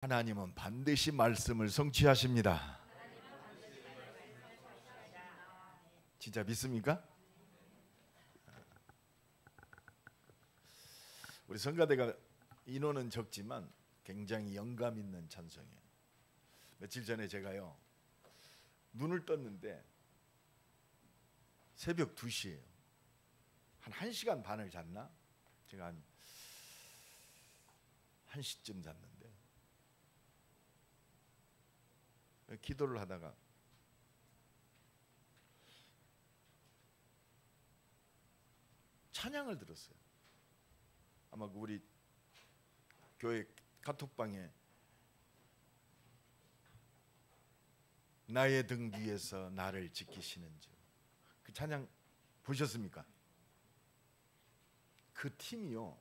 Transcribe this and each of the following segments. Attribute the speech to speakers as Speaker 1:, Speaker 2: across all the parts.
Speaker 1: 하나님은 반드시 말씀을 성취하십니다. 진짜 믿습니까? 우리 성가대가 인원은 적지만 굉장히 영감 있는 찬송이에요. 며칠 전에 제가요 눈을 떴는데 새벽 2시예요. 한 1시간 반을 잤나? 제가 한 1시쯤 잤는데 기도를 하다가 찬양을 들었어요. 아마 우리 교회 카톡방에 나의 등 뒤에서 나를 지키시는 주, 그 찬양 보셨습니까? 그 팀이요,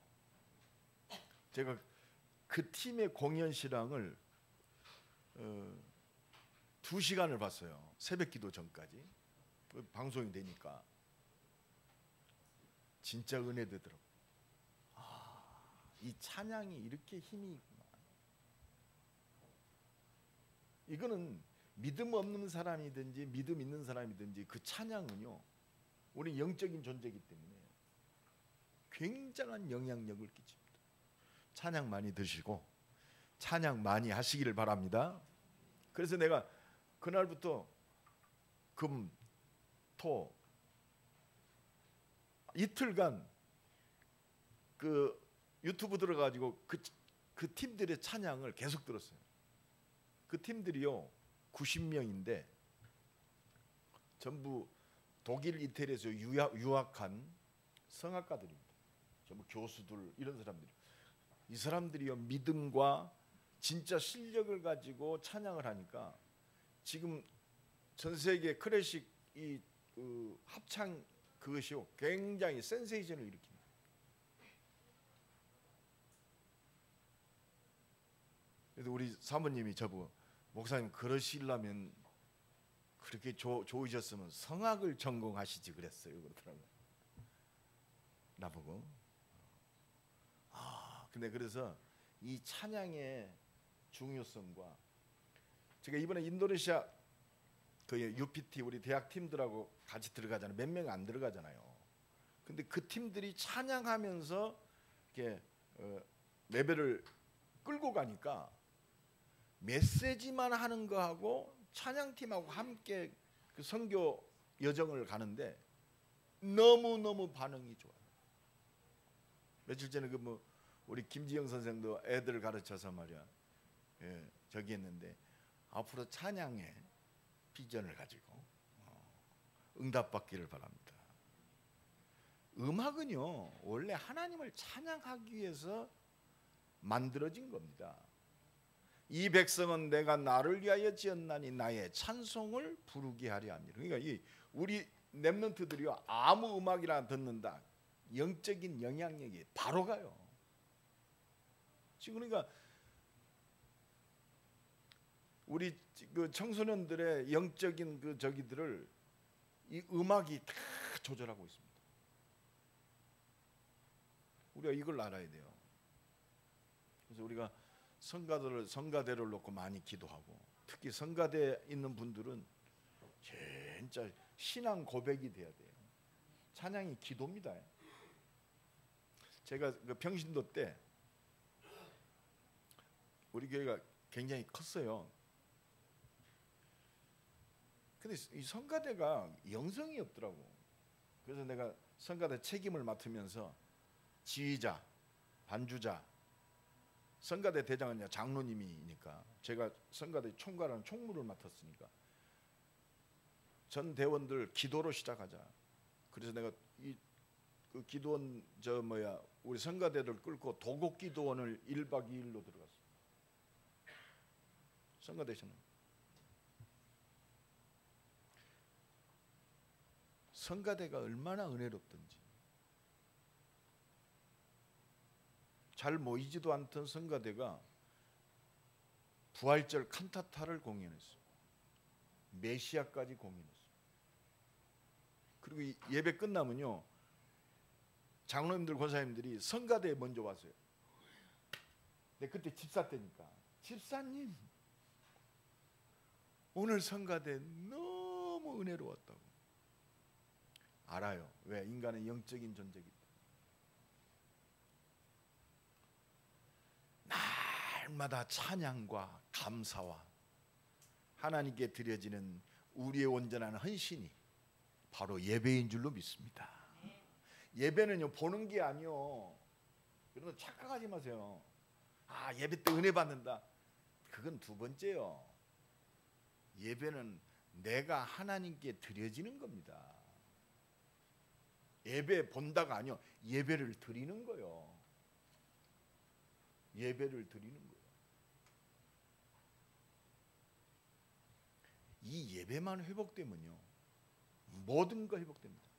Speaker 1: 제가 그 팀의 공연 실황을 2시간을 봤어요. 새벽 기도 전까지. 방송이 되니까 진짜 은혜 되더라고요. 이 찬양이 이렇게 힘이 있구나. 이거는 믿음 없는 사람이든지 믿음 있는 사람이든지 그 찬양은요, 우리 영적인 존재이기 때문에 굉장한 영향력을 끼칩니다. 찬양 많이 드시고 찬양 많이 하시기를 바랍니다. 그래서 내가 그날부터 금, 토 이틀간 그 유튜브 들어가지고 그 팀들의 찬양을 계속 들었어요. 그 팀들이요 90명인데 전부 독일, 이태리에서 유학한 성악가들입니다. 전부 교수들, 이런 사람들이. 이 사람들이요 믿음과 진짜 실력을 가지고 찬양을 하니까 지금 전 세계 클래식 이 합창 그것이요 굉장히 센세이션을 일으킵니다. 그래서 우리 사모님이 저보고, 목사님 그러시려면 그렇게 좋으셨으면 성악을 전공하시지 그랬어요 그러더라고요. 나보고. 근데 그래서 이 찬양의 중요성과, 제가 이번에 인도네시아 그 UPT 우리 대학 팀들하고 같이 들어가잖아요. 몇 명 안 들어가잖아요. 근데 그 팀들이 찬양하면서 이렇게 레벨을 끌고 가니까 메시지만 하는 거하고 찬양팀하고 함께 그 선교 여정을 가는데 너무너무 반응이 좋아요. 며칠 전에 그 우리 김지영 선생도 애들 가르쳐서 말이야, 저기 했는데 앞으로 찬양에 비전을 가지고 응답받기를 바랍니다. 음악은요 원래 하나님을 찬양하기 위해서 만들어진 겁니다. 이 백성은 내가 나를 위하여 지었나니 나의 찬송을 부르게 하려 함이라. 그러니까 우리 랩런트들이요 아무 음악이나 듣는다, 영적인 영향력이 바로 가요. 지금 그러니까 우리 그 청소년들의 영적인 그 저기들을 이 음악이 다 조절하고 있습니다. 우리가 이걸 알아야 돼요. 그래서 우리가 성가대를 놓고 많이 기도하고, 특히 성가대에 있는 분들은 진짜 신앙 고백이 돼야 돼요. 찬양이 기도입니다. 제가 그 평신도 때 우리 교회가 굉장히 컸어요. 근데 이 성가대가 영성이 없더라고. 그래서 내가 성가대 책임을 맡으면서 지휘자, 반주자, 성가대 대장은 장로님이니까 제가 성가대 총괄하는 총무를 맡았으니까 전 대원들 기도로 시작하자. 그래서 내가 그 기도원 우리 성가대를 끌고 도곡 기도원을 1박 2일로 들어갔어요. 성가대에서는 성가대가 얼마나 은혜롭던지, 잘 모이지도 않던 성가대가 부활절 칸타타를 공연했어요. 메시아까지 공연했어요. 그리고 예배 끝나면요 장로님들 권사님들이 성가대에 먼저 왔어요. 근데 그때 집사 때니까 집사님 오늘 성가대 너무 은혜로웠다고. 알아요. 왜? 인간은 영적인 존재이기 때문에. 날마다 찬양과 감사와 하나님께 드려지는 우리의 온전한 헌신이 바로 예배인 줄로 믿습니다. 예배는요 보는 게 아니요. 여러분 착각하지 마세요. 아 예배 때 은혜 받는다. 그건 두 번째요. 예배는 내가 하나님께 드려지는 겁니다. 예배 본다가 아니요. 예배를 드리는 거요. 예배를 드리는 거예요. 이 예배만 회복되면요 모든 거 회복됩니다.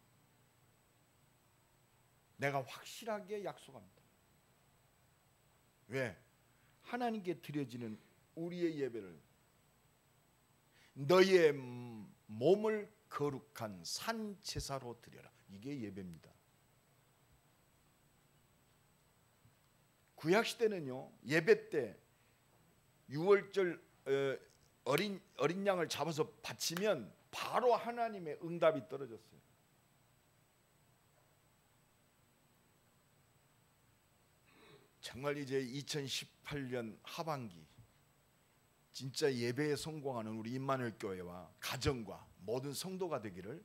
Speaker 1: 내가 확실하게 약속합니다. 왜? 하나님께 드려지는 우리의 예배를 너의 몸을 거룩한 산제사로 드려라. 이게 예배입니다. 구약시대는요 예배 때 유월절 어린 양을 잡아서 바치면 바로 하나님의 응답이 떨어졌어요. 정말 이제 2018년 하반기 진짜 예배에 성공하는 우리 임마누엘 교회와 가정과 모든 성도가 되기를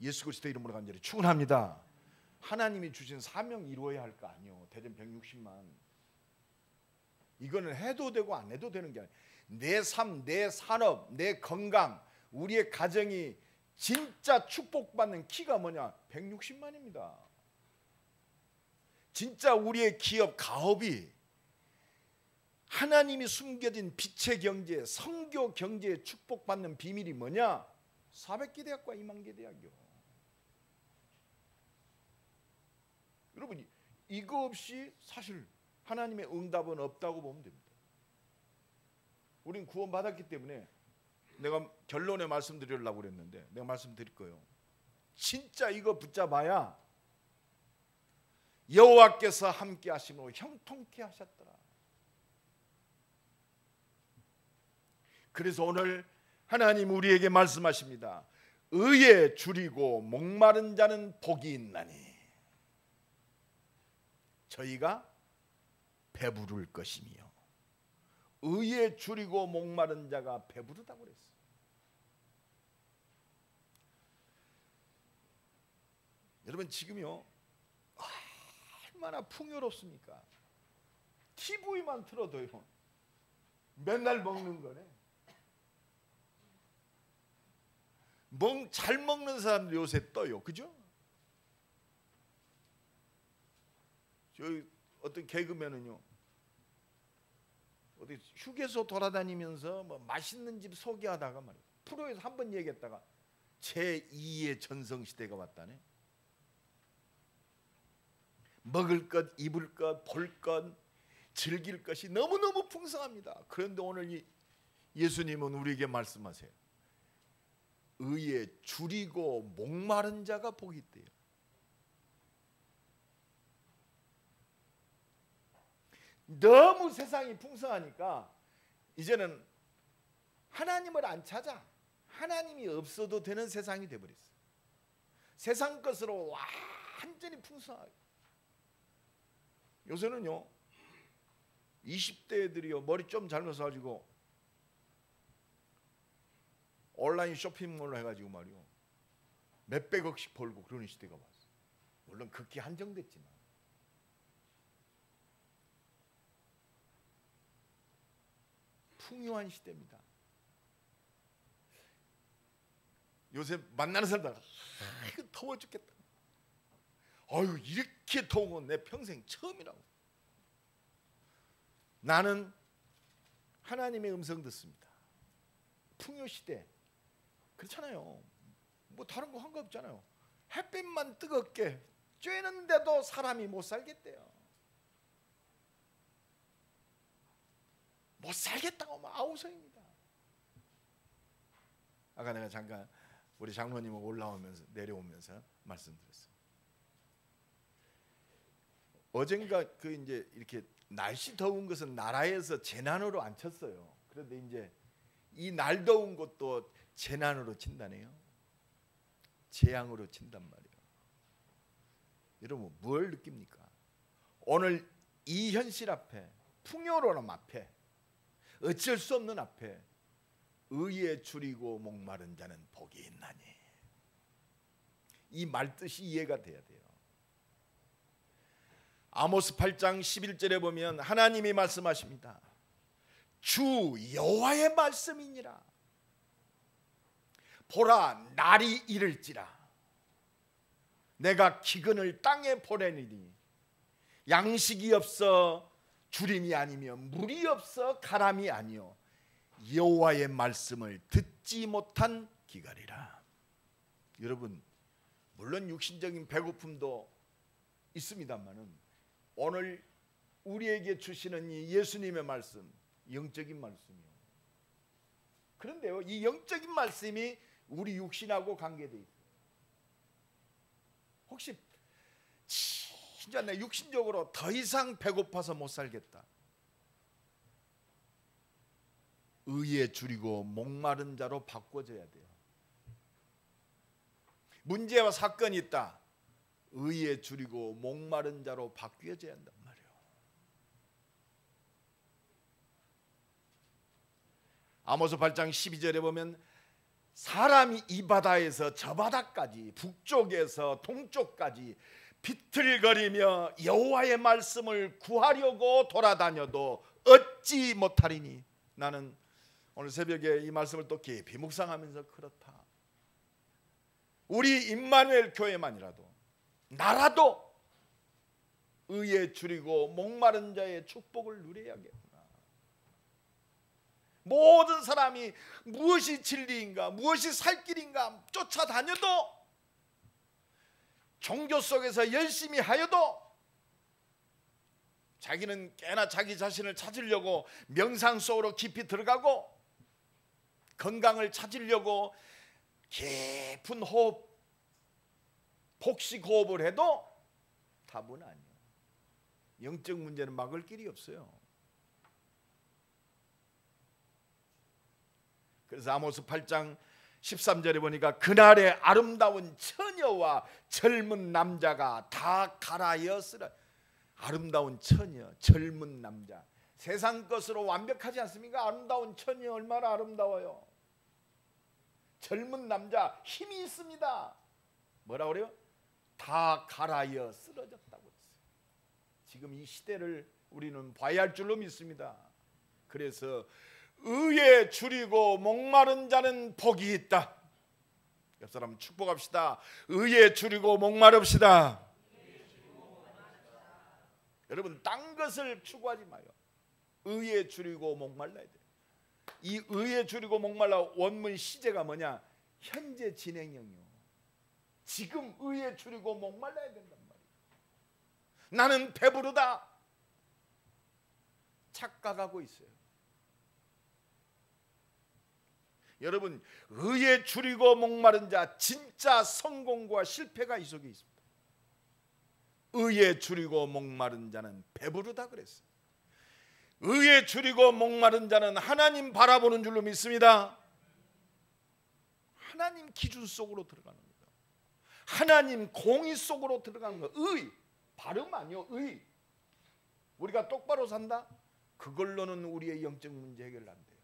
Speaker 1: 예수 그리스도 이름으로 간절히 축원합니다. 하나님이 주신 사명 이루어야 할 거 아니요. 대전 160만 이거는 해도 되고 안 해도 되는 게 아니에요. 내 삶, 내 산업, 내 건강, 우리의 가정이 진짜 축복받는 키가 뭐냐? 160만입니다. 진짜 우리의 기업, 가업이 하나님이 숨겨진 빛의 경제, 성교 경제에 축복받는 비밀이 뭐냐? 400개 대학과 2만 개 대학이요. 여러분 이거 없이 사실 하나님의 응답은 없다고 보면 됩니다. 우린 구원받았기 때문에 내가 결론에 말씀드리려고 그랬는데 내가 말씀드릴 거예요. 진짜 이거 붙잡아야 여호와께서 함께 하심으로 형통케 하셨더라. 그래서 오늘 하나님 우리에게 말씀하십니다. 의에 줄이고 목마른 자는 복이 있나니 저희가 배부를 것이며 의에 줄이고 목마른 자가 배부르다고 그랬어요. 여러분 지금요 얼마나 풍요롭습니까? TV만 틀어도요 맨날 먹는 거네. 잘 먹는 사람들 요새 떠요. 그죠? 저희 어떤 개그맨은요 어디 휴게소 돌아다니면서 뭐 맛있는 집 소개하다가 말이에요. 프로에서 한 번 얘기했다가 제2의 전성시대가 왔다네. 먹을 것, 입을 것, 볼 것, 즐길 것이 너무너무 풍성합니다. 그런데 오늘 예수님은 우리에게 말씀하세요. 의에 줄이고 목마른 자가 복이 있대요. 너무 세상이 풍성하니까 이제는 하나님을 안 찾아. 하나님이 없어도 되는 세상이 돼버렸어요. 세상 것으로 완전히 풍성하게. 요새는요 20대 애들이요 머리 좀 잘라서 가지고 온라인 쇼핑몰로 해가지고 말이요 몇백억씩 벌고 그러는 시대가 왔어요. 물론 극히 한정됐지만 풍요한 시대입니다. 요새 만나는 사람들 이거 더워 죽겠다. 아유 이렇게 더운 건 내 평생 처음이라고. 나는 하나님의 음성 듣습니다. 풍요 시대 그렇잖아요. 뭐 다른 거 한 거 없잖아요. 햇빛만 뜨겁게 쬐는데도 사람이 못 살겠대요. 못 살겠다고 막 아우성입니다. 아까 내가 잠깐 우리 장로님 올라오면서 내려오면서 말씀드렸어요. 어젠가 그 이제 이렇게 날씨 더운 것은 나라에서 재난으로 안 쳤어요. 그런데 이제 이 날 더운 것도 재난으로 친다네요. 재앙으로 친단 말이에요. 여러분 뭘 느낍니까? 오늘 이 현실 앞에, 풍요로움 앞에, 어쩔 수 없는 앞에 의에 줄이고 목마른 자는 복이 있나니. 이 말뜻이 이해가 돼야 돼요. 아모스 8장 11절에 보면 하나님이 말씀하십니다. 주 여호와의 말씀이니라. 보라, 날이 이를지라. 내가 기근을 땅에 보내리니 양식이 없어 주림이 아니며 물이 없어 가람이 아니요 여호와의 말씀을 듣지 못한 기갈이라. 여러분 물론 육신적인 배고픔도 있습니다만은 오늘 우리에게 주시는 이 예수님의 말씀, 영적인 말씀이요. 그런데요, 이 영적인 말씀이 우리 육신하고 관계되어 있어요. 혹시 진짜 내 육신적으로 더 이상 배고파서 못 살겠다, 의에 줄이고 목마른 자로 바꿔줘야 돼요. 문제와 사건이 있다, 의에 줄이고 목마른 자로 바뀌어져야 한단 말이에요. 아모스 8장 12절에 보면 사람이 이 바다에서 저 바다까지, 북쪽에서 동쪽까지 비틀거리며 여호와의 말씀을 구하려고 돌아다녀도 얻지 못하리니. 나는 오늘 새벽에 이 말씀을 또 깊이 묵상하면서 그렇다, 우리 임마누엘 교회만이라도, 나라도 의에 줄이고 목마른 자의 축복을 누려야겠구나. 모든 사람이 무엇이 진리인가, 무엇이 살 길인가 쫓아다녀도, 종교 속에서 열심히 하여도, 자기는 꽤나 자기 자신을 찾으려고 명상 속으로 깊이 들어가고, 건강을 찾으려고 깊은 호흡, 복식 호흡을 해도 답은 아니에요. 영적 문제는 막을 길이 없어요. 그래서 아모스 8장 13절에 보니까 그날에 아름다운 처녀와 젊은 남자가 다 갈아였으라. 아름다운 처녀, 젊은 남자, 세상 것으로 완벽하지 않습니까? 아름다운 처녀 얼마나 아름다워요. 젊은 남자 힘이 있습니다. 뭐라 그래요? 다 갈아여 쓰러졌다고 했어요. 지금 이 시대를 우리는 봐야 할 줄로 믿습니다. 그래서 의에 줄이고 목마른 자는 복이 있다. 옆 사람 축복합시다. 의에 줄이고 목마릅시다. 여러분 딴 것을 추구하지 마요. 의에 줄이고 목말라야 돼요. 이 의에 줄이고 목말라 원문 시제가 뭐냐? 현재 진행형이요. 지금 의에 줄이고 목말라야 된단 말이에요. 나는 배부르다 착각하고 있어요. 여러분 의에 줄이고 목마른 자, 진짜 성공과 실패가 이 속에 있습니다. 의에 줄이고 목마른 자는 배부르다 그랬어요. 의에 줄이고 목마른 자는 하나님 바라보는 줄로 믿습니다. 하나님 기준 속으로 들어가는 거예요. 하나님 공의 속으로 들어가는 거예요. 의, 발음 아니요, 의. 우리가 똑바로 산다? 그걸로는 우리의 영적 문제 해결 안 돼요.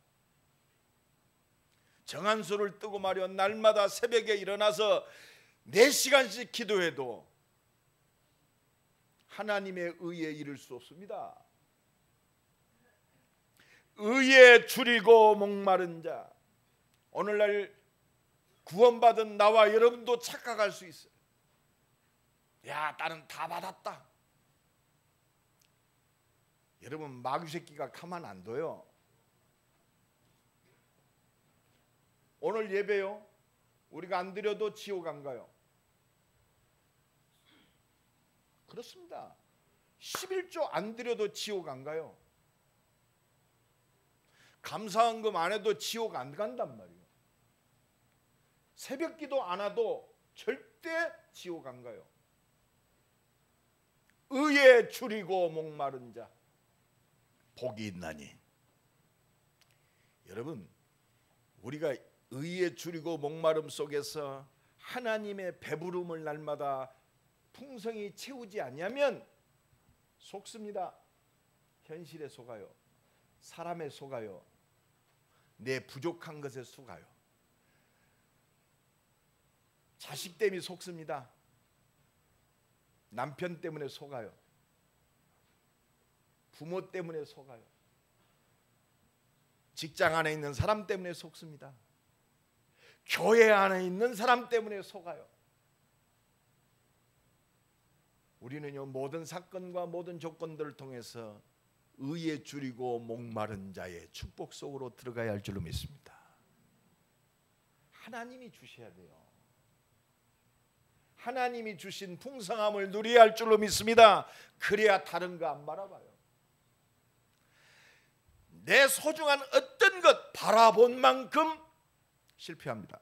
Speaker 1: 정한수를 뜨고 말이요, 날마다 새벽에 일어나서 4시간씩 기도해도 하나님의 의에 이를 수 없습니다. 의에 줄이고 목마른 자, 오늘날 구원받은 나와 여러분도 착각할 수 있어요. 야, 나는 다 받았다. 여러분 마귀 새끼가 가만 안 둬요. 오늘 예배요, 우리가 안 드려도 지옥 안 가요. 그렇습니다. 11조 안 드려도 지옥 안 가요. 감사헌금 안 해도 지옥 안 간단 말이에요. 새벽기도 안 해도 절대 지옥 안 가요. 의에 줄이고 목마른 자, 복이 있나니. 여러분, 우리가 의에 줄이고 목마름 속에서 하나님의 배부름을 날마다 풍성히 채우지 않으면 속습니다. 현실에 속아요. 사람에 속아요. 내 부족한 것에 속아요. 자식 때문에 속습니다. 남편 때문에 속아요. 부모 때문에 속아요. 직장 안에 있는 사람 때문에 속습니다. 교회 안에 있는 사람 때문에 속아요. 우리는요, 모든 사건과 모든 조건들을 통해서 의에 줄이고 목마른 자의 축복 속으로 들어가야 할 줄로 믿습니다. 하나님이 주셔야 돼요. 하나님이 주신 풍성함을 누려야 할 줄로 믿습니다. 그래야 다른 거 안 바라봐요. 내 소중한 어떤 것 바라본 만큼 실패합니다.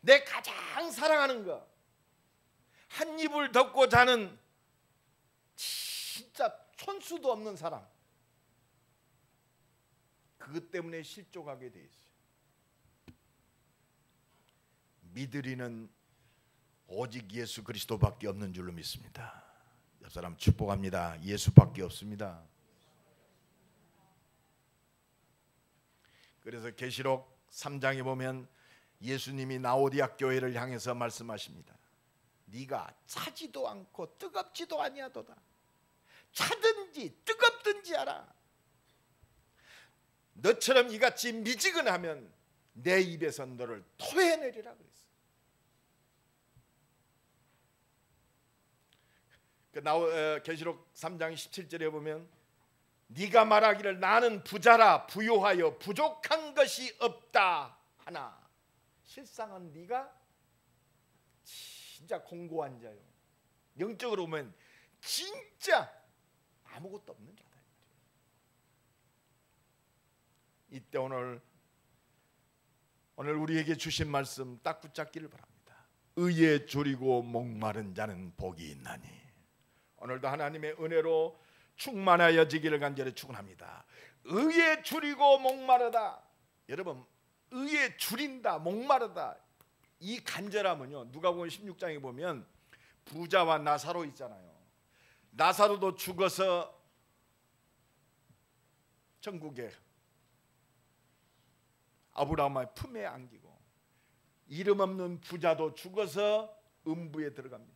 Speaker 1: 내 가장 사랑하는 것, 한 이불 덮고 자는 진짜 촌수도 없는 사람, 그것 때문에 실족하게 돼 있어요. 믿으리는 오직 예수 그리스도밖에 없는 줄로 믿습니다. 옆 사람 축복합니다. 예수밖에 없습니다. 그래서 계시록 3장에 보면 예수님이 라오디아 교회를 향해서 말씀하십니다. 네가 차지도 않고 뜨겁지도 아니하도다. 차든지 뜨겁든지 하라. 너처럼 이같이 미지근하면 내 입에서 너를 토해내리라 그랬어요. 계시록 3장 17절에 보면 네가 말하기를 나는 부자라 부요하여 부족한 것이 없다 하나 실상은 네가 진짜 공고한 자요. 영적으로 보면 진짜 아무것도 없는 자다. 이때 오늘 우리에게 주신 말씀 딱 붙잡기를 바랍니다. 의에 줄이고 목마른 자는 복이 있나니. 오늘도 하나님의 은혜로 충만하여지기를 간절히 축원합니다. 의에 줄이고 목마르다. 여러분, 의에 줄인다, 목마르다, 이 간절함은요, 누가복음 16장에 보면 부자와 나사로 있잖아요. 나사로도 죽어서 천국에 아브라함의 품에 안기고, 이름 없는 부자도 죽어서 음부에 들어갑니다.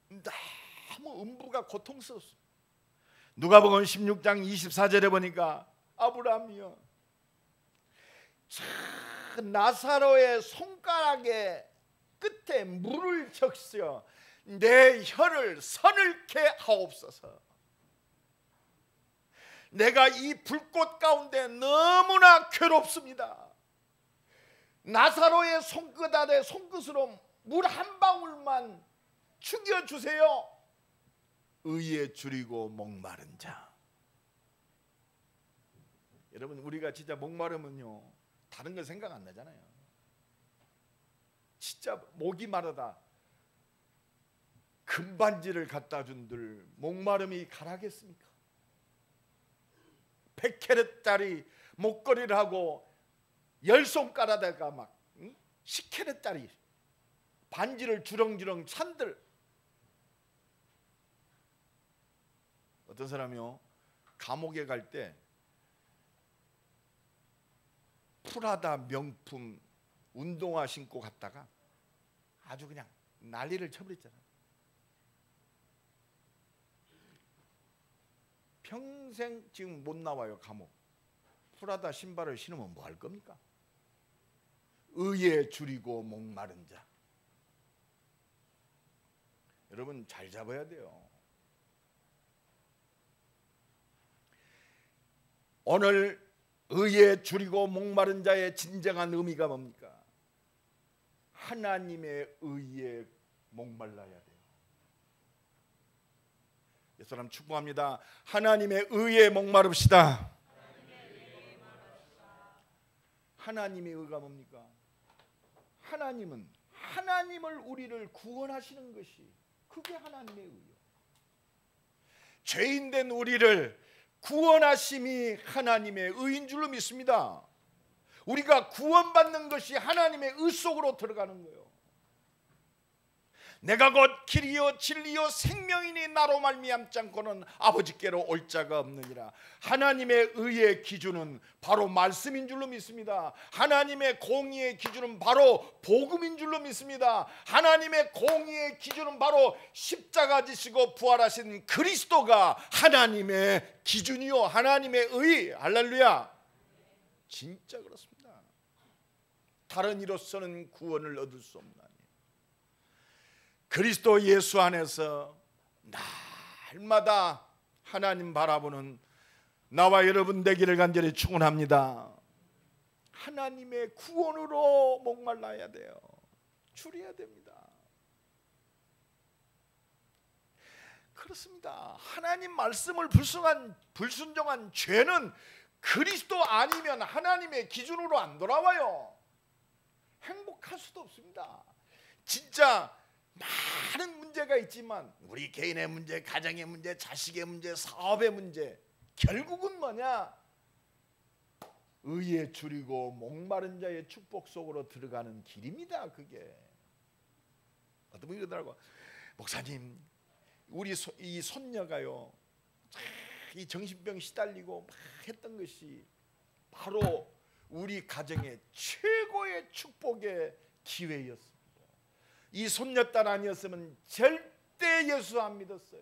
Speaker 1: 너무 음부가 고통스럽습니다. 누가복음 16장 24절에 보니까 아브라함이요, 나사로의 손가락에 끝에 물을 적셔 내 혀를 서늘케 하옵소서. 내가 이 불꽃 가운데 너무나 괴롭습니다. 나사로의 손끝 아래 손끝으로 물 한 방울만 죽여주세요. 의에 줄이고 목마른 자. 여러분, 우리가 진짜 목마르면요, 다른 거 생각 안 나잖아요. 진짜 목이 마르다 금반지를 갖다 준들 목마름이 가라겠습니까? 100캐럿짜리 목걸이를 하고 10손가락에다가 막 10캐럿짜리 반지를 주렁주렁 찬들. 어떤 사람이요, 감옥에 갈 때 프라다 명품 운동화 신고 갔다가 아주 그냥 난리를 쳐버렸잖아요. 평생 지금 못 나와요, 감옥. 프라다 신발을 신으면 뭐 할 겁니까? 의에 줄이고 목마른 자. 여러분, 잘 잡아야 돼요. 오늘 의에 줄이고 목마른 자의 진정한 의미가 뭡니까? 하나님의 의에 목말라야 돼요. 이 사람 축복합니다. 하나님의 의에 목마릅시다. 하나님의 의가 뭡니까? 하나님은 하나님을 우리를 구원하시는 것이, 그게 하나님의 의예요. 죄인된 우리를 구원하심이 하나님의 의인 줄로 믿습니다. 우리가 구원받는 것이 하나님의 의 속으로 들어가는 거예요. 내가 곧 길이요 진리요 생명이니 나로 말미암지 않고는 아버지께로 올 자가 없느니라. 하나님의 의의 기준은 바로 말씀인 줄로 믿습니다. 하나님의 공의의 기준은 바로 복음인 줄로 믿습니다. 하나님의 공의의 기준은 바로 십자가 지시고 부활하신 그리스도가 하나님의 기준이요 하나님의 의. 할렐루야. 진짜 그렇습니다. 다른 이로서는 구원을 얻을 수 없나니 그리스도 예수 안에서 날마다 하나님 바라보는 나와 여러분 되기를 간절히 축원합니다. 하나님의 구원으로 목말라야 돼요. 줄여야 됩니다. 그렇습니다. 하나님 말씀을 불순종한 죄는 그리스도 아니면 하나님의 기준으로 안 돌아와요. 행복할 수도 없습니다. 진짜 많은 문제가 있지만 우리 개인의 문제, 가정의 문제, 자식의 문제, 사업의 문제, 결국은 뭐냐? 의에 줄이고 목마른 자의 축복 속으로 들어가는 길입니다. 그게 어떤 분이 그러더라고. 목사님, 우리 이 손녀가요 이 정신병 시달리고 막 했던 것이 바로 우리 가정의 최고의 축복의 기회였습니다. 이 손녀딸 아니었으면 절대 예수 안 믿었어요.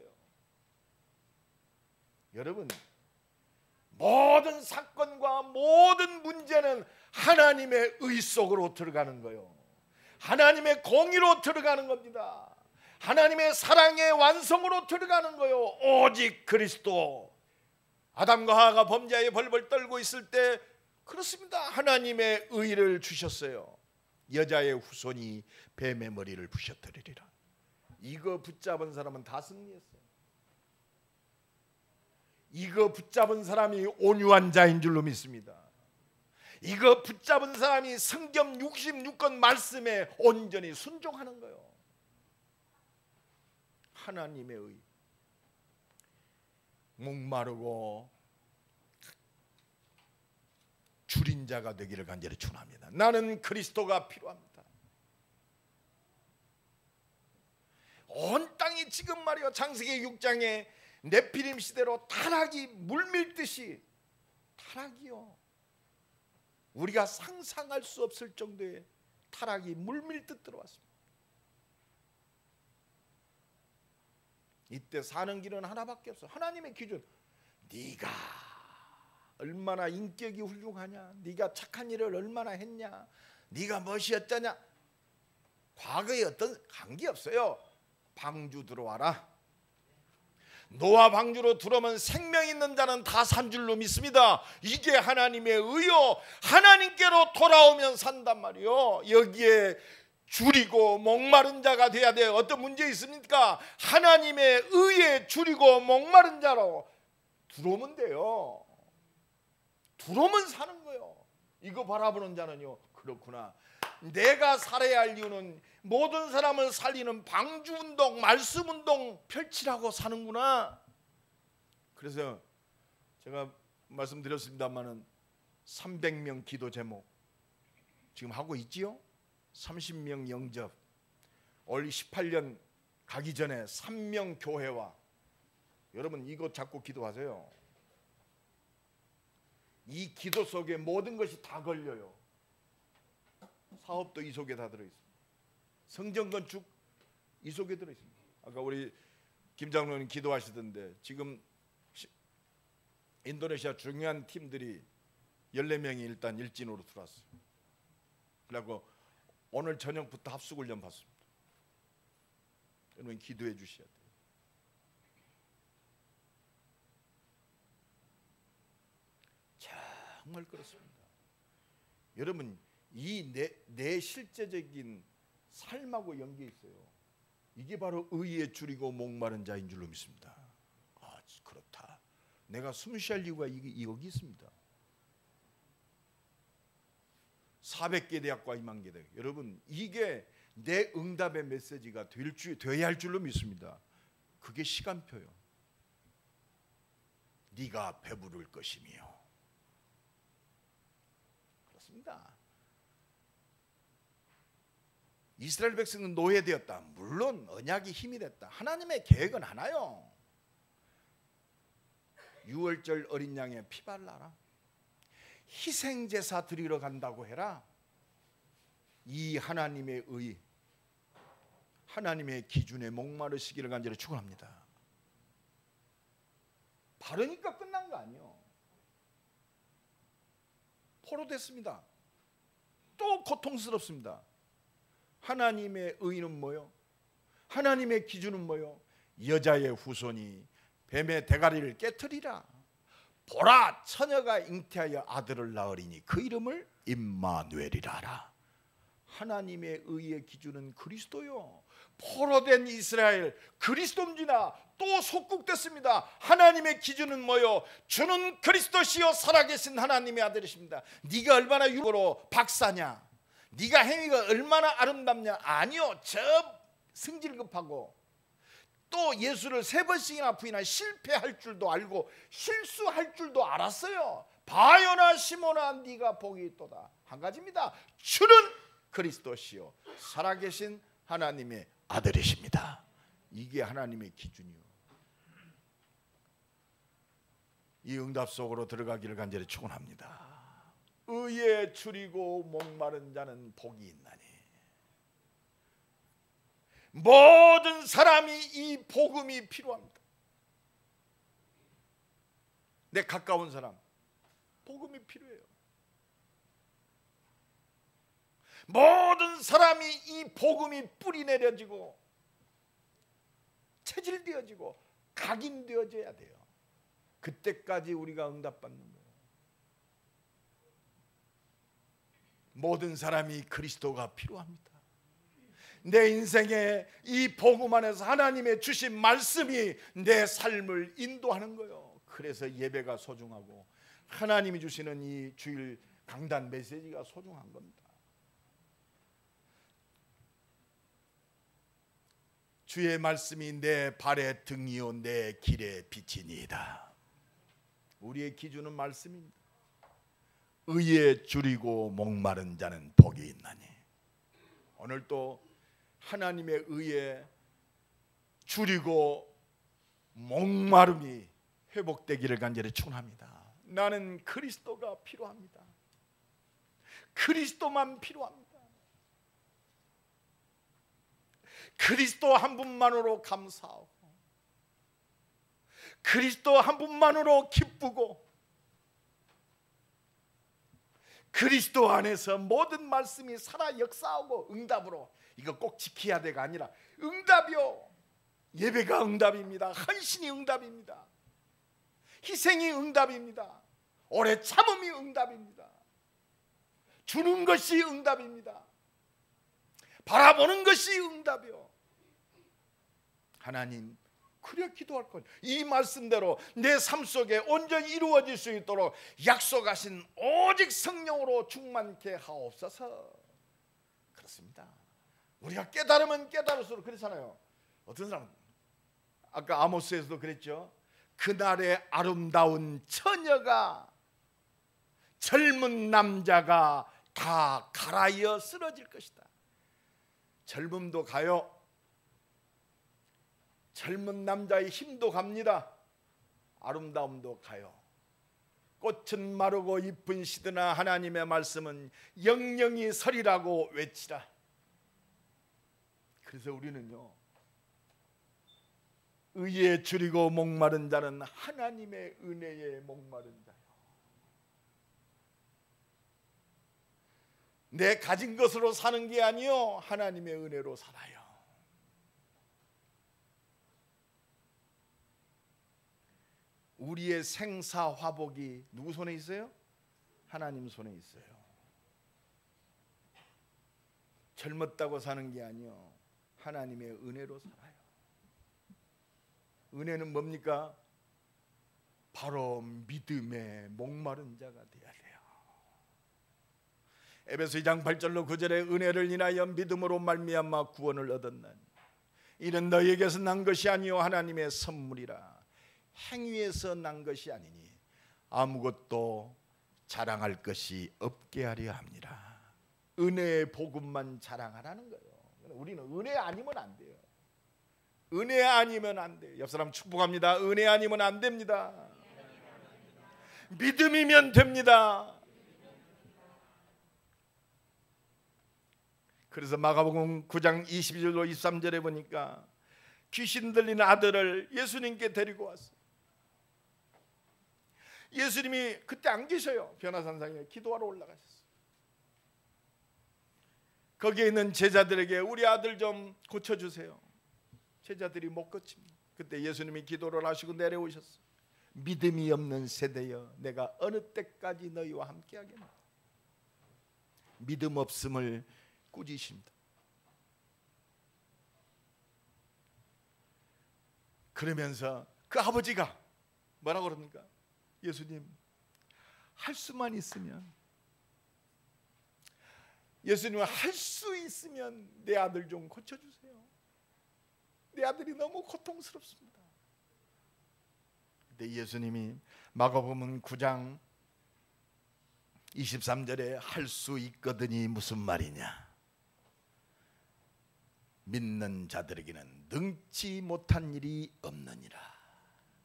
Speaker 1: 여러분, 모든 사건과 모든 문제는 하나님의 의 속으로 들어가는 거예요. 하나님의 공의로 들어가는 겁니다. 하나님의 사랑의 완성으로 들어가는 거예요. 오직 그리스도. 아담과 하와가 범죄하여 벌벌 떨고 있을 때 그렇습니다. 하나님의 의를 주셨어요. 여자의 후손이 뱀의 머리를 부셔뜨리리라. 이거 붙잡은 사람은 다 승리했어요. 이거 붙잡은 사람이 온유한 자인 줄로 믿습니다. 이거 붙잡은 사람이 성경 66권 말씀에 온전히 순종하는 거예요. 하나님의 의. 목마르고 줄인 자가 되기를 간절히 축원합니다. 나는 그리스도가 필요합니다. 온 땅이 지금 말이요 창세기 6장에 네피림 시대로 타락이 물밀듯이 타락이요. 우리가 상상할 수 없을 정도의 타락이 물밀듯 들어왔습니다. 이때 사는 길은 하나밖에 없어. 하나님의 기준. 네가 얼마나 인격이 훌륭하냐, 네가 착한 일을 얼마나 했냐, 네가 무엇이 어떠냐. 과거에 어떤 관계 없어요. 방주 들어와라. 노아 방주로 들어오면 생명 있는 자는 다 산 줄로 믿습니다. 이게 하나님의 의요. 하나님께로 돌아오면 산단 말이요. 여기에 줄이고 목마른 자가 돼야 돼요. 어떤 문제 있습니까? 하나님의 의에 줄이고 목마른 자로 들어오면 돼요. 들어오면 사는 거예요. 이거 바라보는 자는요, 그렇구나. 내가 살아야 할 이유는 모든 사람을 살리는 방주운동, 말씀운동 펼치라고 사는구나. 그래서 제가 말씀드렸습니다마는 300명 기도 제목 지금 하고 있지요. 30명 영접, 올 18년 가기 전에 3명 교회와. 여러분 이거 잡고 기도하세요. 이 기도 속에 모든 것이 다 걸려요. 사업도 이 속에 다 들어있습니다. 성전 건축 이 속에 들어있습니다. 아까 우리 김 장로님 기도하시던데 지금 인도네시아 중요한 팀들이 14명이 일단 일진으로 들어왔어요. 그리고 오늘 저녁부터 합숙훈련 받습니다. 여러분 기도해 주셔야 돼요. 정말 그렇습니다. 여러분 이 내 실제적인 삶하고 연계 있어요. 이게 바로 의에 줄이고 목마른 자인 줄로 믿습니다. 아 그렇다. 내가 숨 쉴 이유가 여기 있습니다. 400개 대학과 2만 개 대학. 여러분 이게 내 응답의 메시지가 돼야 할 줄로 믿습니다. 그게 시간표요. 네가 배부를 것이며. 그렇습니다. 이스라엘 백성은 노예되었다. 물론 언약이 힘이 됐다. 하나님의 계획은 하나요. 유월절 어린 양의 피 발라라. 희생제사 드리러 간다고 해라. 이 하나님의 의, 하나님의 기준에 목마르시기를 간절히 축원합니다. 바르니까 끝난 거 아니에요. 포로됐습니다. 또 고통스럽습니다. 하나님의 의는 뭐요? 하나님의 기준은 뭐요? 여자의 후손이 뱀의 대가리를 깨트리라. 보라, 처녀가 잉태하여 아들을 낳으리니 그 이름을 임마누엘이라 하라. 하나님의 의의 기준은 그리스도요. 포로된 이스라엘 그리스도입니다. 또 속국됐습니다. 하나님의 기준은 뭐요? 주는 그리스도시요 살아계신 하나님의 아들이십니다. 네가 얼마나 유로 박사냐? 네가 행위가 얼마나 아름답냐? 아니요. 저 승질급하고 또 예수를 3번씩이나 부인한 실패할 줄도 알고 실수할 줄도 알았어요. 바요나 시모나 네가 복이 있도다. 한 가지입니다. 주는 그리스도시요 살아계신 하나님의 아들이십니다. 이게 하나님의 기준이요. 이 응답 속으로 들어가기를 간절히 축원합니다. 의에 줄이고 목마른 자는 복이 있나니. 모든 사람이 이 복음이 필요합니다. 내 가까운 사람 복음이 필요해요. 모든 사람이 이 복음이 뿌리 내려지고 체질되어지고 각인되어져야 돼요. 그때까지 우리가 응답받는 거예요. 모든 사람이 그리스도가 필요합니다. 내 인생에 이 복음 안에서 하나님의 주신 말씀이 내 삶을 인도하는 거예요. 그래서 예배가 소중하고 하나님이 주시는 이 주일 강단 메시지가 소중한 겁니다. 주의 말씀이 내 발의 등이요 내 길의 빛이니이다. 우리의 기준은 말씀입니다. 의에 줄이고 목마른 자는 복이 있나니. 오늘 또 하나님의 의에 줄이고 목마름이 회복되기를 간절히 축원합니다. 나는 그리스도가 필요합니다. 그리스도만 필요합니다. 그리스도 한 분만으로 감사하고 그리스도 한 분만으로 기쁘고 그리스도 안에서 모든 말씀이 살아 역사하고 응답으로 이거 꼭 지켜야 돼가 아니라 응답이요. 예배가 응답입니다. 헌신이 응답입니다. 희생이 응답입니다. 오래 참음이 응답입니다. 주는 것이 응답입니다. 바라보는 것이 응답이요. 하나님 그래 기도할 것. 이 말씀대로 내 삶 속에 온전히 이루어질 수 있도록 약속하신 오직 성령으로 충만케 하옵소서. 그렇습니다. 우리가 깨달으면 깨달을수록 그렇잖아요. 어떤 사람 아까 아모스에서도 그랬죠. 그날의 아름다운 처녀가 젊은 남자가 다 갈아이어 쓰러질 것이다. 젊음도 가요. 젊은 남자의 힘도 갑니다. 아름다움도 가요. 꽃은 마르고 잎은 시드나 하나님의 말씀은 영영이 서리라고 외치라. 그래서 우리는요, 의에 줄이고 목마른 자는 하나님의 은혜에 목마른 자요. 내 가진 것으로 사는 게 아니요 하나님의 은혜로 살아요. 우리의 생사화복이 누구 손에 있어요? 하나님 손에 있어요. 젊었다고 사는 게 아니요 하나님의 은혜로 살아요. 은혜는 뭡니까? 바로 믿음의 목마른 자가 되어야 돼요. 에베소 2장 8절로 9절에 은혜를 인하여 믿음으로 말미암아 구원을 얻었나니 이는 너희에게서 난 것이 아니요 하나님의 선물이라. 행위에서 난 것이 아니니 아무것도 자랑할 것이 없게 하려 합니다. 은혜의 복음만 자랑하라는 거예요. 우리는 은혜 아니면 안 돼요. 은혜 아니면 안 돼요. 옆 사람 축복합니다. 은혜 아니면 안 됩니다. 믿음이면 됩니다. 그래서 마가복음 9장 22절로 23절에 보니까 귀신 들린 아들을 예수님께 데리고 왔어요. 예수님이 그때 안 계셔요. 변화산상에 기도하러 올라가셨어요. 거기에 있는 제자들에게 우리 아들 좀 고쳐주세요. 제자들이 못 고칩니다. 그때 예수님이 기도를 하시고 내려오셨어요. 믿음이 없는 세대여, 내가 어느 때까지 너희와 함께 하겠나. 믿음 없음을 꾸짖습니다. 그러면서 그 아버지가 뭐라고 그럽니까? 예수님, 할 수만 있으면, 예수님은 할 수 있으면 내 아들 좀 고쳐주세요. 내 아들이 너무 고통스럽습니다. 근데 예수님이 마가복음 9장 23절에 할 수 있거든이 무슨 말이냐, 믿는 자들에게는 능치 못한 일이 없느니라.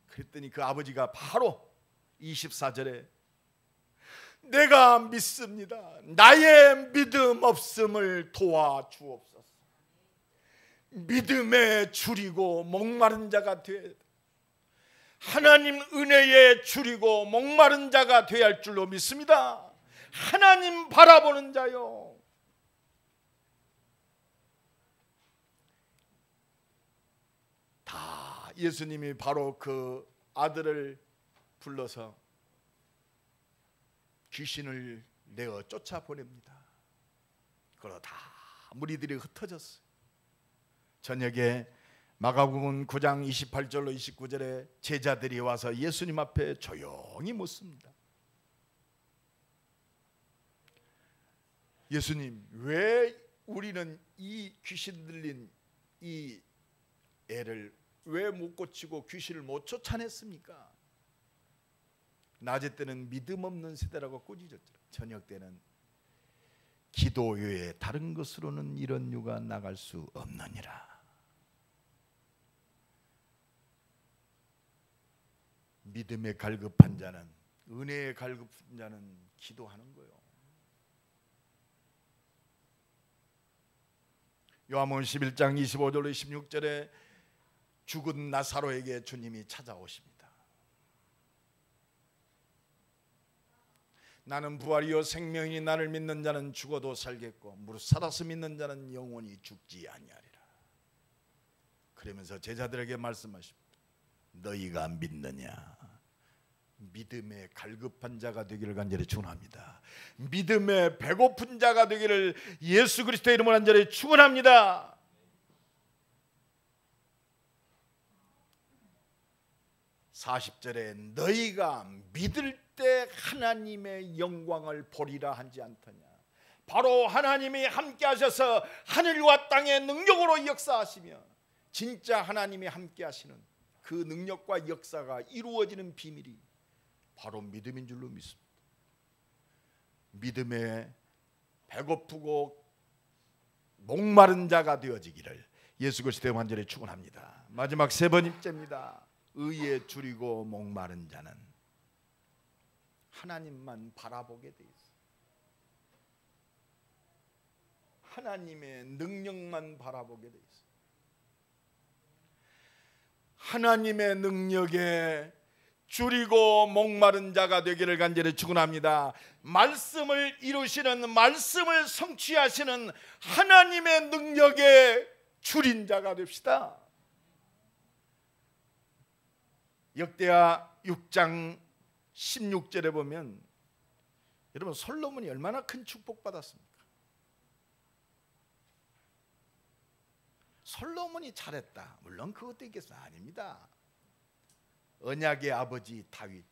Speaker 1: 그랬더니 그 아버지가 바로 24절에 내가 믿습니다. 나의 믿음 없음을 도와주옵소서. 믿음에 줄이고 목마른 자가 되어야 돼. 하나님 은혜에 줄이고 목마른 자가 되어야 할 줄로 믿습니다. 하나님 바라보는 자요. 다 예수님이 바로 그 아들을 불러서 귀신을 내어 쫓아보냅니다. 그러다 다 무리들이 흩어졌어요. 저녁에 마가복음 9장 28절로 29절에 제자들이 와서 예수님 앞에 조용히 묻습니다. 예수님, 왜 우리는 이 귀신 들린 이 애를 왜 못 고치고 귀신을 못 쫓아냈습니까? 낮에 때는 믿음 없는 세대라고 꾸짖었죠. 저녁 때는 기도 외에 다른 것으로는 이런 유가 나갈 수 없느니라. 믿음에 갈급한 자는, 은혜에 갈급한 자는 기도하는 거예요. 요한복음 11장 25절로 26절에 죽은 나사로에게 주님이 찾아오십니다. 나는 부활이요 생명이니 나를 믿는 자는 죽어도 살겠고 무릇 살아서 믿는 자는 영원히 죽지 아니하리라. 그러면서 제자들에게 말씀하십니다. 너희가 믿느냐? 믿음에 갈급한 자가 되기를 간절히 축원합니다. 믿음에 배고픈 자가 되기를 예수 그리스도의 이름으로 간절히 축원합니다. 40절에 너희가 믿을 때 하나님의 영광을 보리라 하지 않더냐. 바로 하나님이 함께 하셔서 하늘과 땅의 능력으로 역사하시며 진짜 하나님이 함께 하시는 그 능력과 역사가 이루어지는 비밀이 바로 믿음인 줄로 믿습니다. 믿음에 배고프고 목마른 자가 되어지기를 예수 그리스도의 완전히 축원합니다. 마지막 세 번째입니다. 의에 줄이고 목마른 자는 하나님만 바라보게 돼 있어요. 하나님의 능력만 바라보게 돼 있어요. 하나님의 능력에 줄이고 목마른 자가 되기를 간절히 축원합니다. 말씀을 이루시는, 말씀을 성취하시는 하나님의 능력에 줄인 자가 됩시다. 역대하 6장 16절에 보면 여러분 솔로몬이 얼마나 큰 축복받았습니까? 솔로몬이 잘했다. 물론 그것도 있겠어. 아닙니다. 언약의 아버지 다윗.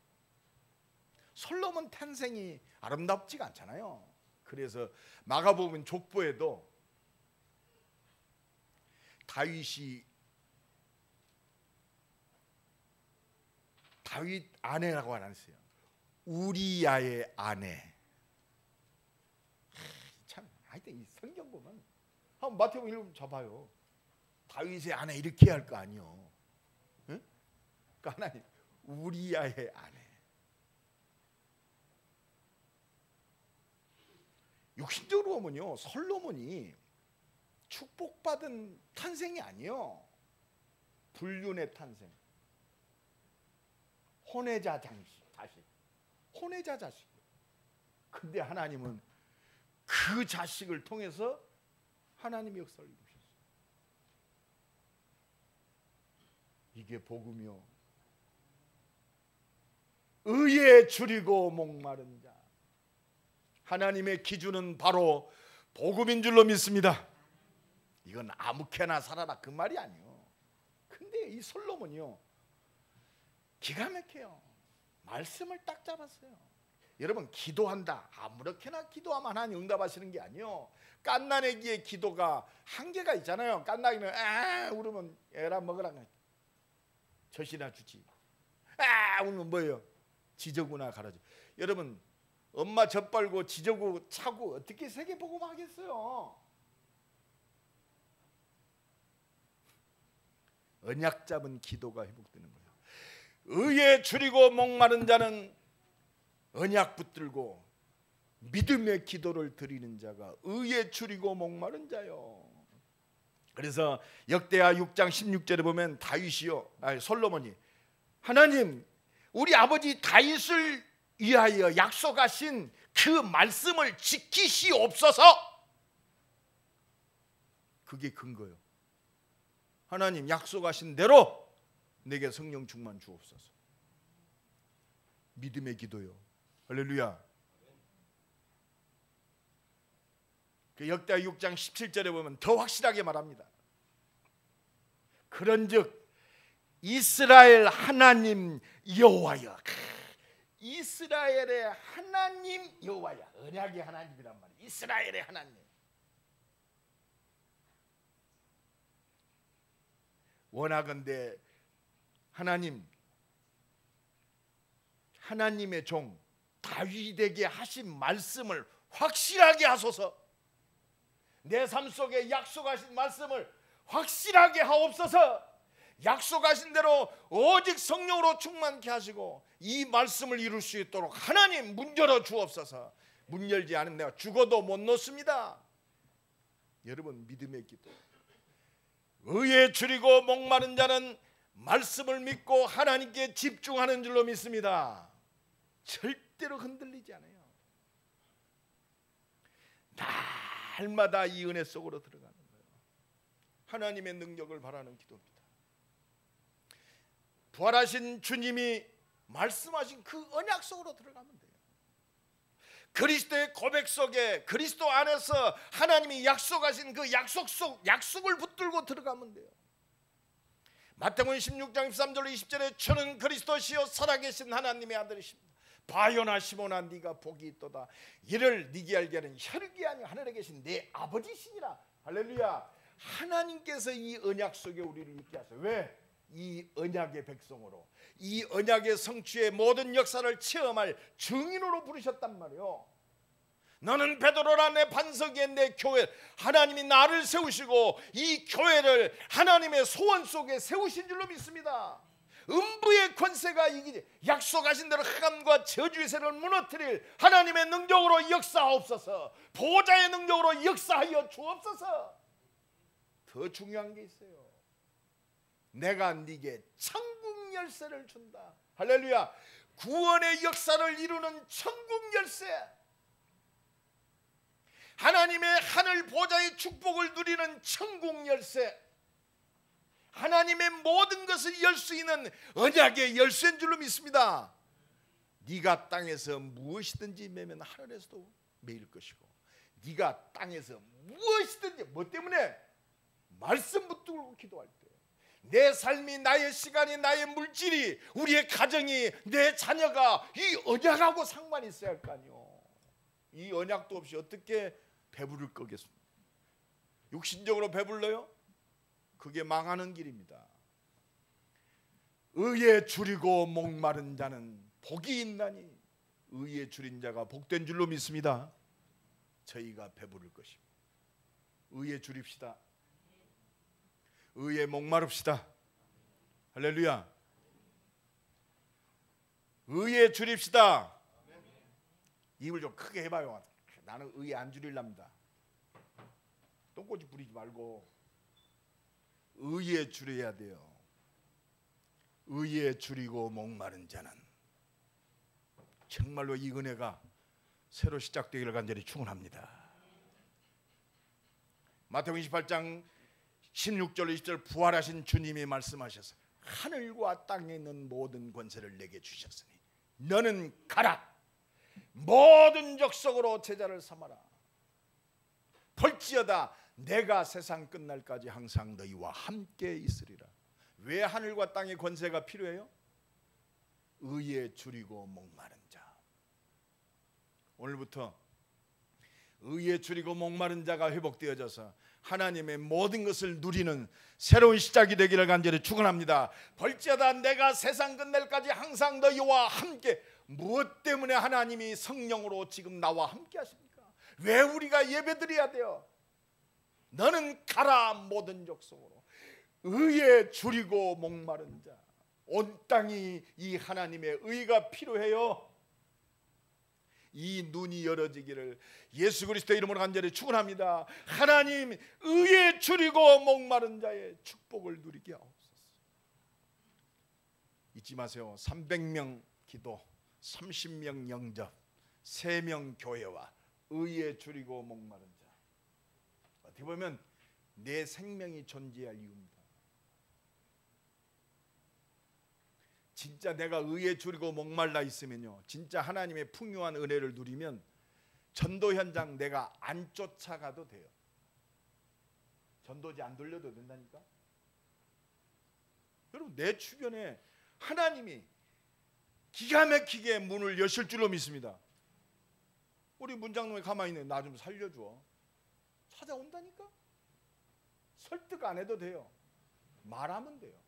Speaker 1: 솔로몬 탄생이 아름답지가 않잖아요. 그래서 마가복음 족보에도 다윗이 다윗 아내라고 안 했어요. 우리야의 아내. 참, 하여튼 이 성경 보면 한번 마태복음 읽으면 잡아요. 다윗의 아내 이렇게 할 거 아니요. 응? 그러니까 하나님 우리야의 아내. 육신적으로 보면요, 솔로몬이 축복받은 탄생이 아니요, 불륜의 탄생. 혼외자 자식, 혼외자 자식. 근데 하나님은 그 자식을 통해서 하나님의 역사를 이루셨어요. 이게 복음이요. 의에 줄이고 목마른 자. 하나님의 기준은 바로 복음인 줄로 믿습니다. 이건 아무렇게나 살아라 그 말이 아니요. 근데 이 솔로몬이요, 기가 막혀요. 말씀을 딱 잡았어요. 여러분, 기도한다, 아무렇게나 기도하면 하나님 응답하시는 게 아니요. 깐나내기의 기도가 한계가 있잖아요. 깐나기는 울으면 애라 먹으라 젖이나 주지. 울면 뭐예요? 지저구나 가라져. 여러분, 엄마 젖 빨고 지저구 차고 어떻게 세계 복음 하겠어요? 언약 잡은 기도가 회복되는 거예요. 의에 줄이고 목마른 자는 언약 붙들고 믿음의 기도를 드리는 자가 의에 줄이고 목마른 자요. 그래서 역대하 6장 16절에 보면 솔로몬이 하나님, 우리 아버지 다윗을 위하여 약속하신 그 말씀을 지키시옵소서. 그게 근거예요. 하나님, 약속하신 대로 내게 성령 충만 주옵소서. 믿음의 기도요. 할렐루야. 그 역대하 6장 17절에 보면 더 확실하게 말합니다. 그런즉 이스라엘 하나님 여호와여. 이스라엘의 하나님 여호와야. 언약의 하나님이란 말이에요. 이스라엘의 하나님. 원하건대 하나님의 종 다윗에게 하신 말씀을 확실하게 하소서. 내 삶 속에 약속하신 말씀을 확실하게 하옵소서. 약속하신 대로 오직 성령으로 충만케 하시고 이 말씀을 이룰 수 있도록 하나님 문 열어 주옵소서. 문 열지 않으면 내가 죽어도 못 놓습니다. 여러분, 믿음의 기도. 의에 줄이고 목마른 자는 말씀을 믿고 하나님께 집중하는 줄로 믿습니다. 절대로 흔들리지 않아요. 날마다 이 은혜 속으로 들어가는 거예요. 하나님의 능력을 바라는 기도입니다. 부활하신 주님이 말씀하신 그 언약 속으로 들어가면 돼요. 그리스도의 고백 속에, 그리스도 안에서 하나님이 약속하신 그 약속을 붙들고 들어가면 돼요. 마태복음 16장 13절 20절에 저는 그리스도시요 살아계신 하나님의 아들이십니다. 바요나 시몬아, 네가 복이 있도다. 이를 네게 알게 하는 혈육이 아니요 하늘에 계신 내 아버지시니라. 할렐루야. 하나님께서 이 언약 속에 우리를 있게 하세요. 왜? 이 언약의 백성으로, 이 언약의 성취의 모든 역사를 체험할 증인으로 부르셨단 말이에요. 너는 베드로라, 내 반석 위에 내 교회, 하나님이 나를 세우시고 이 교회를 하나님의 소원 속에 세우신 줄로 믿습니다. 음부의 권세가 이기지, 약속하신 대로 흑암과 저주의 세력을 무너뜨릴 하나님의 능력으로 역사하옵소서. 보호자의 능력으로 역사하여 주옵소서. 더 중요한 게 있어요. 내가 네게 천국 열쇠를 준다. 할렐루야. 구원의 역사를 이루는 천국 열쇠, 하나님의 하늘 보좌의 축복을 누리는 천국 열쇠, 하나님의 모든 것을 열 수 있는 언약의 열쇠인 줄로 믿습니다. 네가 땅에서 무엇이든지 매면 하늘에서도 매일 것이고, 네가 땅에서 무엇이든지, 뭐 때문에? 말씀 붙들고 기도할 때 내 삶이, 나의 시간이, 나의 물질이, 우리의 가정이, 내 자녀가 이 언약하고 상관이 있어야 할 거 아니요. 이 언약도 없이 어떻게 배부를 거겠습니까? 육신적으로 배불러요? 그게 망하는 길입니다. 의에 줄이고 목마른 자는 복이 있나니 의에 줄인 자가 복된 줄로 믿습니다. 저희가 배부를 것입니다. 의에 줄입시다. 의에 목마릅시다. 할렐루야. 의에 줄입시다. 입을 좀 크게 해봐요. 나는 의에 안 줄이랍니다. 똥꼬치 부리지 말고 의에 줄여야 돼요. 의에 줄이고 목마른 자는 정말로 이 은혜가 새로 시작되기를 간절히 축원합니다. 마태복음 28장 16절 20절 부활하신 주님이 말씀하셔서 하늘과 땅에 있는 모든 권세를 내게 주셨으니 너는 가라 모든 족속으로 제자를 삼아라. 볼지어다 내가 세상 끝날까지 항상 너희와 함께 있으리라. 왜 하늘과 땅의 권세가 필요해요? 의에 줄이고 목마른 자. 오늘부터 의에 줄이고 목마른 자가 회복되어져서 하나님의 모든 것을 누리는 새로운 시작이 되기를 간절히 축원합니다. 볼지어다 내가 세상 끝날까지 항상 너희와 함께. 무엇 때문에 하나님이 성령으로 지금 나와 함께 하십니까? 왜 우리가 예배드려야 돼요? 너는 가라 모든 족속으로. 의에 줄이고 목마른 자. 온 땅이 이 하나님의 의가 필요해요. 이 눈이 열어지기를 예수 그리스도의 이름으로 간절히 축원합니다. 하나님 의에 줄이고 목마른 자의 축복을 누리게 하옵소서. 잊지 마세요. 300명 기도, 30명 영접, 3명 교회와 의에 줄이고 목마른 자. 어떻게 보면 내 생명이 존재할 이유입니다. 진짜 내가 의에 줄이고 목말라 있으면요, 진짜 하나님의 풍요한 은혜를 누리면 전도 현장 내가 안 쫓아가도 돼요. 전도지 안 돌려도 된다니까. 여러분 내 주변에 하나님이 기가 막히게 문을 여실 줄로 믿습니다. 우리 문장로에 가만히 있네. 나 좀 살려줘. 찾아온다니까. 설득 안 해도 돼요. 말하면 돼요.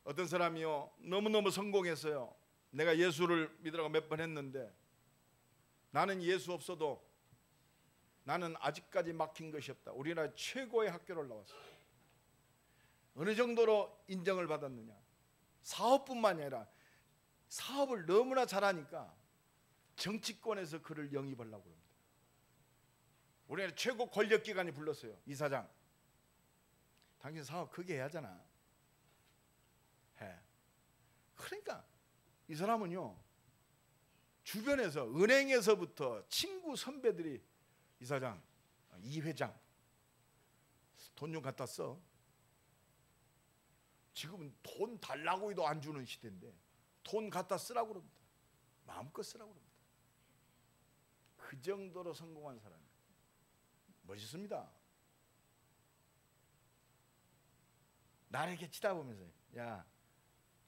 Speaker 1: 어떤 사람이요 너무너무 성공했어요. 내가 예수를 믿으라고 몇 번 했는데 나는 예수 없어도 나는 아직까지 막힌 것이 없다. 우리나라 최고의 학교를 나왔어요. 어느 정도로 인정을 받았느냐. 사업뿐만 아니라 사업을 너무나 잘하니까 정치권에서 그를 영입하려고 합니다. 우리나라 최고 권력기관이 불렀어요. 이사장, 당신 사업 크게 해야 하잖아. 해. 그러니까 이 사람은요 주변에서 은행에서부터 친구 선배들이 이사장, 이 회장 돈 좀 갖다 써. 지금은 돈 달라고 해도 안 주는 시대인데 돈 갖다 쓰라고 그럽니다. 마음껏 쓰라고 그럽니다. 그 정도로 성공한 사람이에요. 멋있습니다. 나를 이렇게 치다보면서 야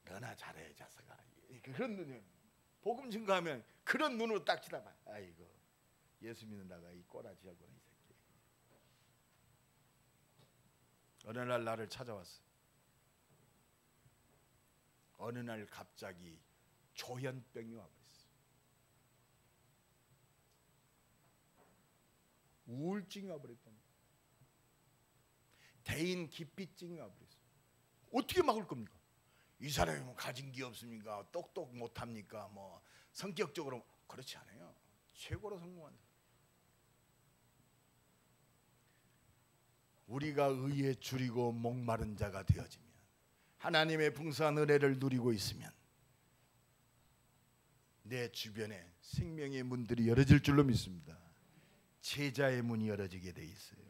Speaker 1: 너나 잘해 자석아. 그런 눈이에요. 복음 증거하면 그런 눈으로 딱 치다봐. 아이고 예수 믿는다가 이 꼬라지하구나 이 새끼. 어느 날 나를 찾아왔어. 어느 날 갑자기 조현병이 와버렸어. 우울증이 와버렸다니. 대인 기피증이 와버렸어. 어떻게 막을 겁니까? 이 사람이 뭐 가진 게 없습니까? 똑똑 못합니까? 뭐 성격적으로 그렇지 않아요. 최고로 성공한 사람. 우리가 의에 줄이고 목마른 자가 되어지면 하나님의 풍성한 은혜를 누리고 있으면 내 주변에 생명의 문들이 열어질 줄로 믿습니다. 제자의 문이 열어지게 돼 있어요.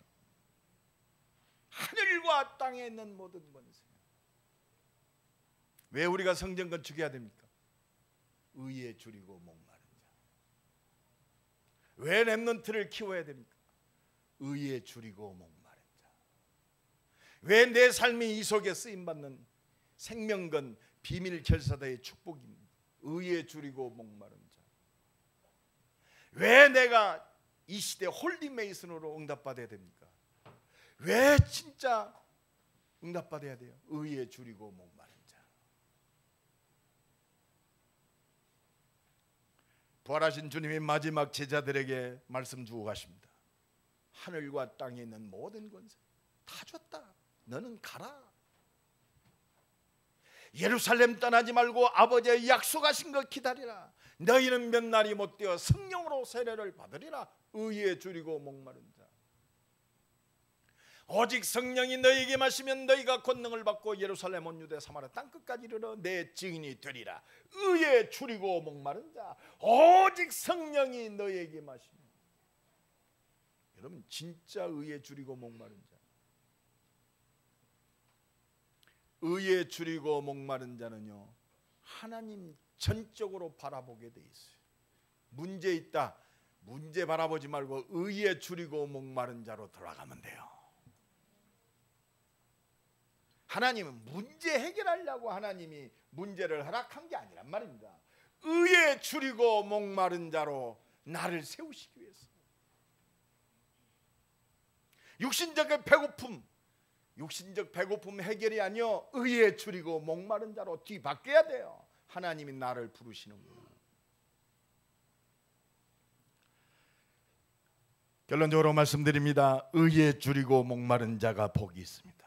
Speaker 1: 하늘과 땅에 있는 모든 권세. 왜 우리가 성전 건축해야 됩니까? 의에 줄이고 목마른 자. 왜 렘넌트를 키워야 됩니까? 의에 줄이고 목마른 자. 왜 내 삶이 이 속에 쓰임받는 생명건 비밀 결사다의 축복입니다. 의에 줄이고 목마른 자. 왜 내가 이 시대 홀리메이슨으로 응답받아야 됩니까? 왜 진짜 응답받아야 돼요. 의에 줄이고 목마른 자. 부활하신 주님이 마지막 제자들에게 말씀 주고 가십니다. 하늘과 땅에 있는 모든 권세 다 줬다. 너는 가라. 예루살렘 떠나지 말고 아버지의 약속하신 것 기다리라. 너희는 몇 날이 못되어 성령으로 세례를 받으리라. 의에 줄이고 목마른 자. 오직 성령이 너희에게 마시면 너희가 권능을 받고 예루살렘 온 유대 사마리아 땅끝까지 이르러 내 증인이 되리라. 의에 줄이고 목마른 자. 오직 성령이 너희에게 마시면. 여러분 진짜 의에 줄이고 목마른 자. 의에 줄이고 목마른 자는요 하나님 전적으로 바라보게 돼 있어요. 문제 있다. 문제 바라보지 말고 의에 줄이고 목마른 자로 돌아가면 돼요. 하나님은 문제 해결하려고 하나님이 문제를 허락한 게 아니란 말입니다. 의에 줄이고 목마른 자로 나를 세우시기 위해서. 육신적 배고픔 해결이 아니요 의에 줄이고 목마른 자로 뒤바뀌어야 돼요. 하나님이 나를 부르시는구나. 결론적으로 말씀드립니다. 의에 줄이고 목마른 자가 복이 있습니다.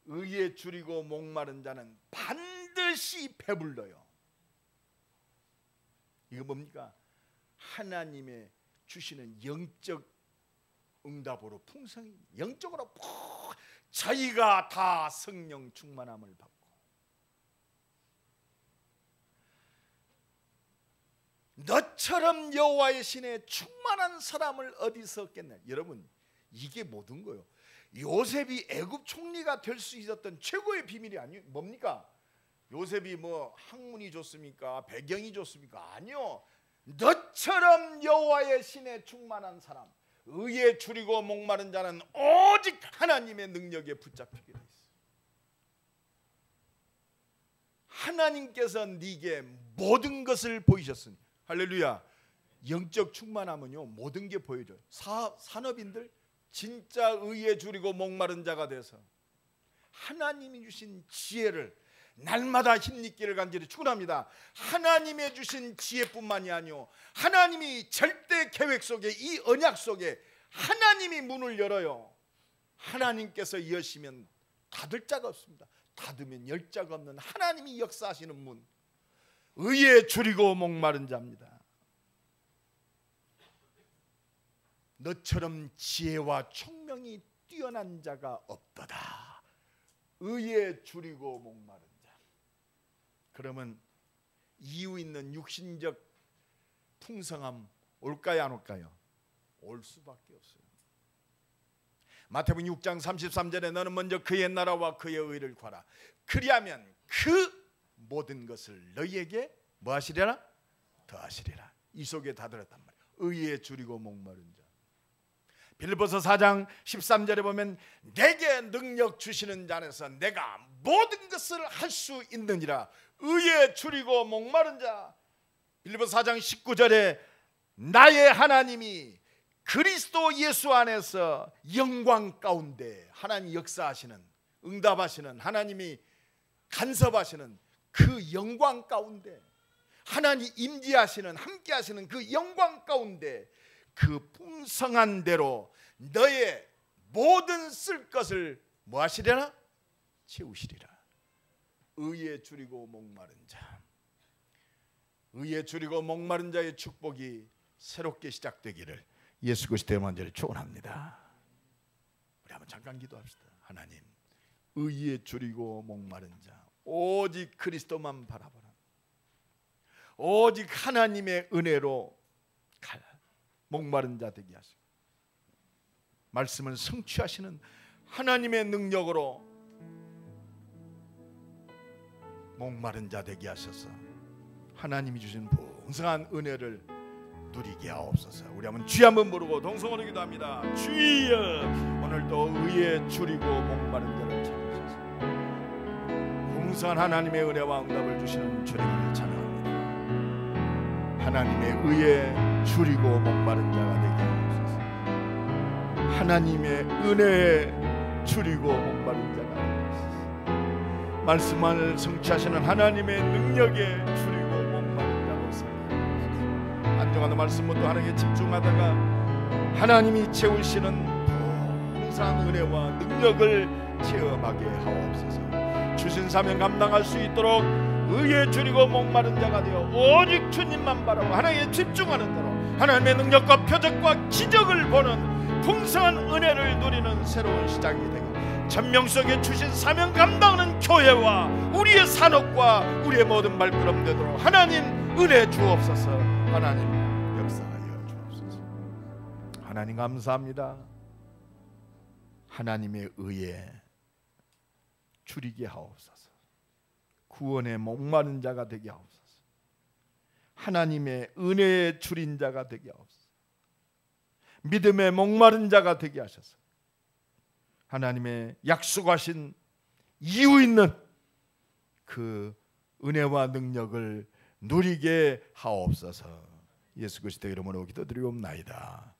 Speaker 1: 의에 줄이고 목마른 자는 반드시 배불러요. 이거 뭡니까? 하나님의 주시는 영적 응답으로 풍성히 영적으로 저희가 다 성령 충만함을 받고 너처럼 여호와의 신에 충만한 사람을 어디서 얻겠나. 여러분 이게 모든 거예요. 요셉이 애굽 총리가 될 수 있었던 최고의 비밀이 아니에요. 뭡니까? 요셉이 뭐 학문이 좋습니까? 배경이 좋습니까? 아니요. 너처럼 여호와의 신에 충만한 사람, 의에 줄이고 목마른 자는 오직 하나님의 능력에 붙잡히게 돼 있어요. 하나님께서 네게 모든 것을 보이셨으니 할렐루야. 영적 충만함은요 모든 게 보여줘요. 산업인들 진짜 의에 줄이고 목마른 자가 돼서 하나님이 주신 지혜를 날마다 힘있기를 간절히 축원합니다. 하나님의 주신 지혜뿐만이 아니요 하나님이 절대 계획 속에 이 언약 속에 하나님이 문을 열어요. 하나님께서 여시면 닫을 자가 없습니다. 닫으면 열 자가 없는 하나님이 역사하시는 문, 의에 줄이고 목마른 자입니다. 너처럼 지혜와 총명이 뛰어난 자가 없도다. 의에 줄이고 목마른 자. 그러면 이유 있는 육신적 풍성함 올까요 안 올까요? 올 수밖에 없어요. 마태복음 6장 33절에 너는 먼저 그의 나라와 그의 의를 구하라. 그리하면 그 모든 것을 너희에게 뭐 하시리라? 더하시리라. 이 속에 다 들었단 말이에요. 의에 줄이고 목마른 자. 빌립보서 4장 13절에 보면 내게 능력 주시는 자 안에서 내가 모든 것을 할 수 있느니라. 의에 줄이고 목마른 자. 빌립보서 4장 19절에 나의 하나님이 그리스도 예수 안에서 영광 가운데 하나님 역사하시는 응답하시는 하나님이 간섭하시는 그 영광 가운데 하나님 임재하시는 함께하시는 그 영광 가운데 그 풍성한 대로 너의 모든 쓸 것을 뭐 하시려나? 채우시리라. 의에 줄이고 목마른 자. 의에 줄이고 목마른 자의 축복이 새롭게 시작되기를 예수 그리스도의 만절에 축원합니다. 우리 한번 잠깐 기도합시다. 하나님, 의에 줄이고 목마른 자, 오직 그리스도만 바라보라. 오직 하나님의 은혜로 목마른 자 되게 하시고 말씀을 성취하시는 하나님의 능력으로 목마른 자 되게 하셔서 하나님이 주신 풍성한 은혜를 누리게 하옵소서. 우리 한번 주여 한번 부르고 동성으로 기도합니다. 주여, 오늘도 의에 줄이고 목마른 자를 찾으셔서 풍성한 하나님의 은혜와 응답을 주시는 주님을 찬양합니다. 하나님의 의에 줄이고 목마른 자가 되게 하옵소서. 하나님의 은혜에 줄이고 목마른 자가 되옵소서. 말씀을 성취하시는 하나님의 능력에 줄이고 목마른 자로 살게. 안정하는 말씀부터 하나님께 집중하다가 하나님이 채우시는 풍성한 은혜와 능력을 체험하게 하옵소서. 주신 사명 감당할 수 있도록 의에 줄이고 목마른 자가 되어 오직 주님만 바라고 하나님께 집중하는 자로 하나님의 능력과 표적과 기적을 보는 풍성한 은혜를 누리는 새로운 시작이 되고, 천명 속에 주신 사명 감당하는 교회와 우리의 산업과 우리의 모든 발걸음 되도록 하나님 은혜 주옵소서. 하나님 역사하여 주옵소서. 하나님 감사합니다. 하나님의 의에 줄이게 하옵소서. 구원의 목마른 자가 되게 하옵소서. 하나님의 은혜에 줄인 자가 되게 하옵소서. 믿음의 목마른 자가 되게 하셔서 하나님의 약속하신 이유 있는 그 은혜와 능력을 누리게 하옵소서. 예수 그리스도의 이름으로 기도드리옵나이다.